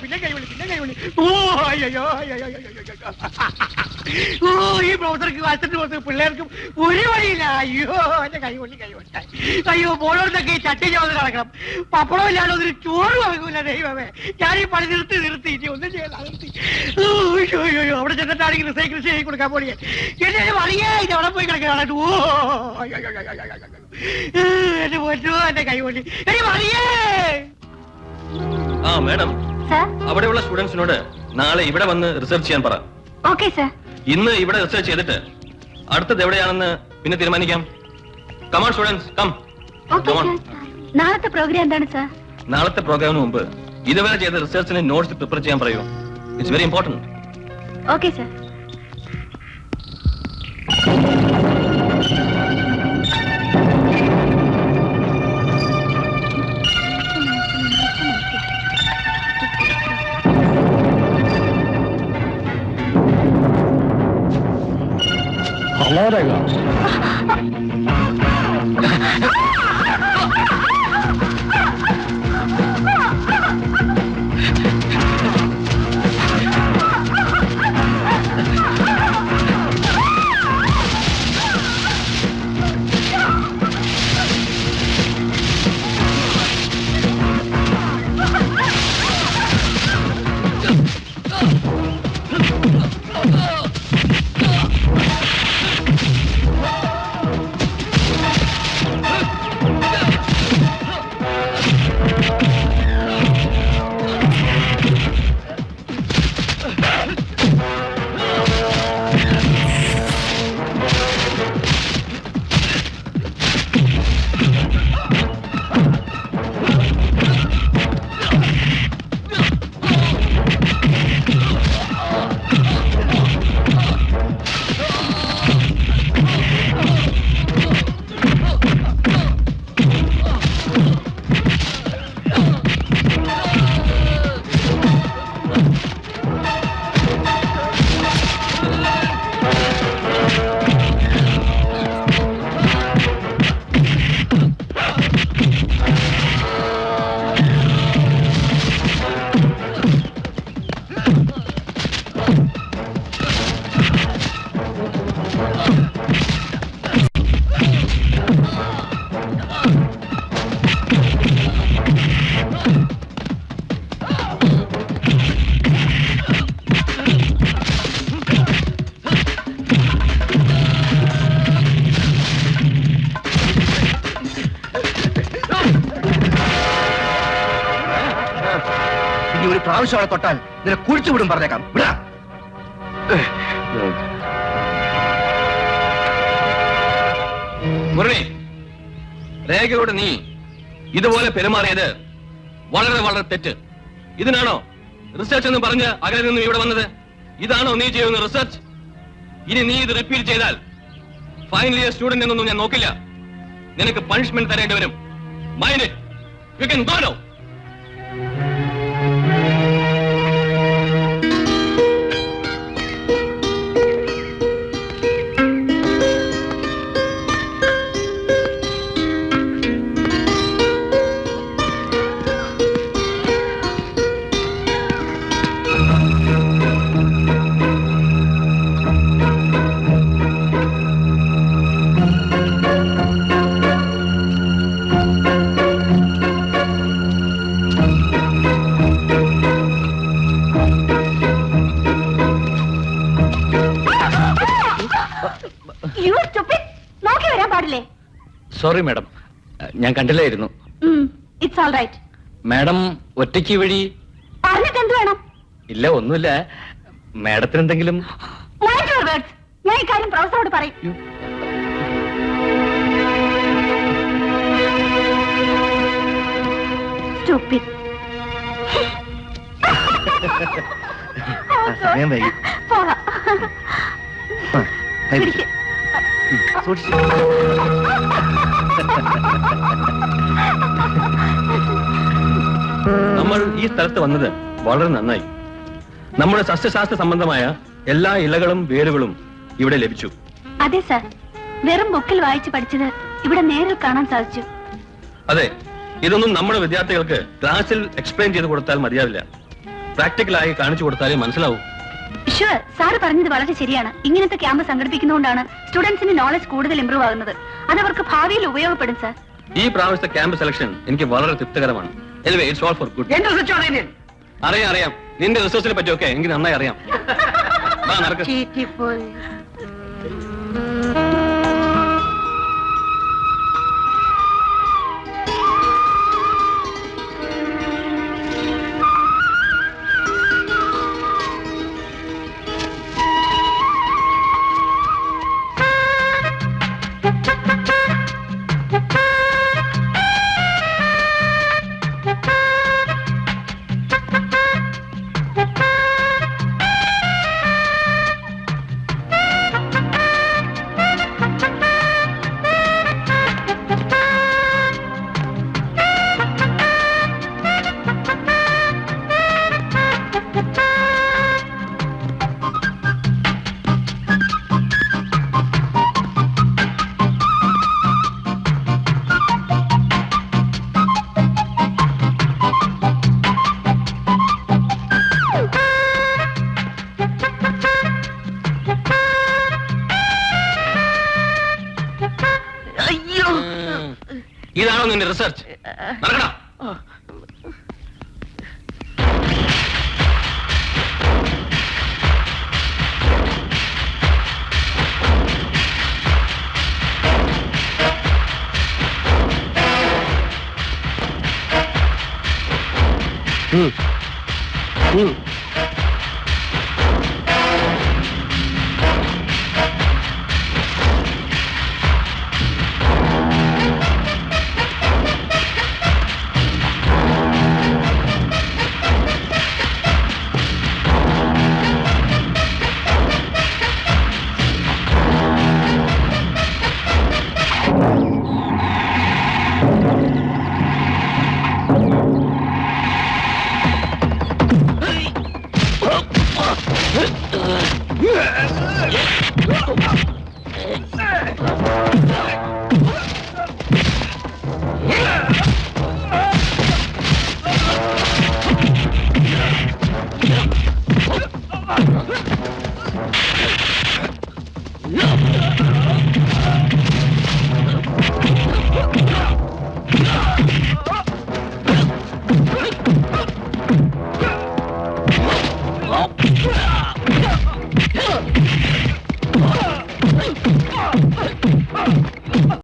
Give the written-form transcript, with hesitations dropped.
പിന്നെ കൈവിളി ഈ ബ്രൗസർക്ക് വാട്സപ്പിൽ പിള്ളേർക്കും ഒരു വഴിയില്ല. അയ്യോ എന്റെ കൈകൊള്ളി അയ്യോ പോലോടത്തൊക്കെ ഈ ചട്ടി ചോന്ന് കിടക്കണം. പപ്പടം ഇല്ലാതെ ഒരു ചോറ് വാങ്ങൂല ദൈവമേ. ഞാൻ ഈ പണി നിർത്തി ഇനി ഒന്നും ചെയ്യാൻ നിർത്തി. അയ്യോ അവിടെ ചെന്നിട്ടാണെങ്കിൽ റിസൈക്കിൾ ചെയ്ത് കൊടുക്കാൻ പോണിയെ എന്നെ വഴിയേ ഇത് അവിടെ പോയി കിടക്കണം. ഓ എന്നെ പറ്റുമോ എന്റെ കൈകൊള്ളി എനി വഴിയേ. ആ മാഡം, അവിടെയുള്ള സ്റ്റുഡൻസിനോട് നാളെ ഇവിടെ വന്ന് റിസർച്ച് ചെയ്യാൻ പറ. Okay sir. ഇന്ന് ഇവിടെ റിസർച്ച് ചെയ്തിട്ട് അടുത്തത് എവിടെയാണെന്ന് പിന്നെ തീരുമാനിക്കാം. Come on students come. നാളത്തെ പ്രോഗ്രാം എന്താണ് സർ? നാളത്തെ പ്രോഗ്രാമിന് മുമ്പ് ഇതുവരെ ചെയ്ത റിസർച്ചിന് നോട്ട്സ് പ്രിപ്പയർ ചെയ്യാൻ പറയൂ. It's very important. Okay sir. പ്രാവശ്യം അവളെ തൊട്ടാൽ ഇതിനെ കുഴിച്ചു വിടും പറഞ്ഞേക്കാം. മുരളി, രേഖയോട് നീ ഇതുപോലെ പെരുമാറിയത് വളരെ വളരെ തെറ്റ്. ഇതിനാണോ റിസർച്ച് എന്ന് പറഞ്ഞ് അകലെ നിന്നും ഇവിടെ വന്നത്? ഇതാണോ നീ ചെയ്യുന്ന റിസർച്ച്? ഇനി നീ ഇത് റിപ്പീറ്റ് ചെയ്താൽ ഫൈനൽ ഇയർ സ്റ്റുഡന്റ് എന്നൊന്നും ഞാൻ നോക്കില്ല. നിനക്ക് പണിഷ്മെന്റ് തരേണ്ടി വരും. Mind it. You can go now. Sorry madam, ഞാൻ കണ്ടില്ലായിരുന്നു. It's all right. മാഡം ഒറ്റയ്ക്ക് വഴി പറഞ്ഞിട്ട് എന്ത് വേണം? ഇല്ല, ഒന്നുമില്ല. മാഡത്തിന് എന്തെങ്കിലും? ഞാൻ ഈ കാര്യം പ്രൊഫസറോട് പറയും. Stupid. നമ്മൾ ഈ സ്ഥലത്ത് വന്നത് വളരെ നന്നായി. നമ്മുടെ സസ്യശാസ്ത്ര സംബന്ധമായ എല്ലാ ഇലകളും വേരുകളും ഇവിടെ ലഭിച്ചു. അതെ സർ, വെറും ബുക്കിൽ വായിച്ച് പഠിച്ചത് ഇവിടെ നേരിൽ കാണാൻ സാധിച്ചു. അതെ, ഇതൊന്നും നമ്മുടെ വിദ്യാർത്ഥികൾക്ക് ക്ലാസ്സിൽ എക്സ്പ്ലെയിൻ ചെയ്ത് കൊടുത്താൽ മതിയാവില്ല. പ്രാക്ടിക്കലായി കാണിച്ചു കൊടുത്താലേ മനസ്സിലാവും. ഷുവർ, സാറ് പറഞ്ഞത് വളരെ ശരിയാണ്. ഇങ്ങനത്തെ ക്യാമ്പ് സംഘടിപ്പിക്കുന്നതുകൊണ്ടാണ് സ്റ്റുഡൻസിന് നോളജ് കൂടുതൽ ഇംപ്രൂവ് ആകുന്നത്. അതവർക്ക് ഭാവിയിൽ ഉപയോഗപ്പെടും സാർ. ഈ പ്രാവശ്യത്തെ ക്യാമ്പ് സെലക്ഷൻ എനിക്ക് വളരെ തൃപ്തികരമാണ്. Anyway it's all for good. എന്റെ റിസർച്ച് ഒപ്പീനിയൻ. അറിയാം. നിന്റെ റിസർച്ചിനെ പറ്റിയൊക്കെ എനിക്ക് നന്നായി അറിയാം. നടക്ക്. ചീറ്റിപ്പോയി. ഇതാണോ നിന്റെ റിസർച്ച്? നടക്കടാ.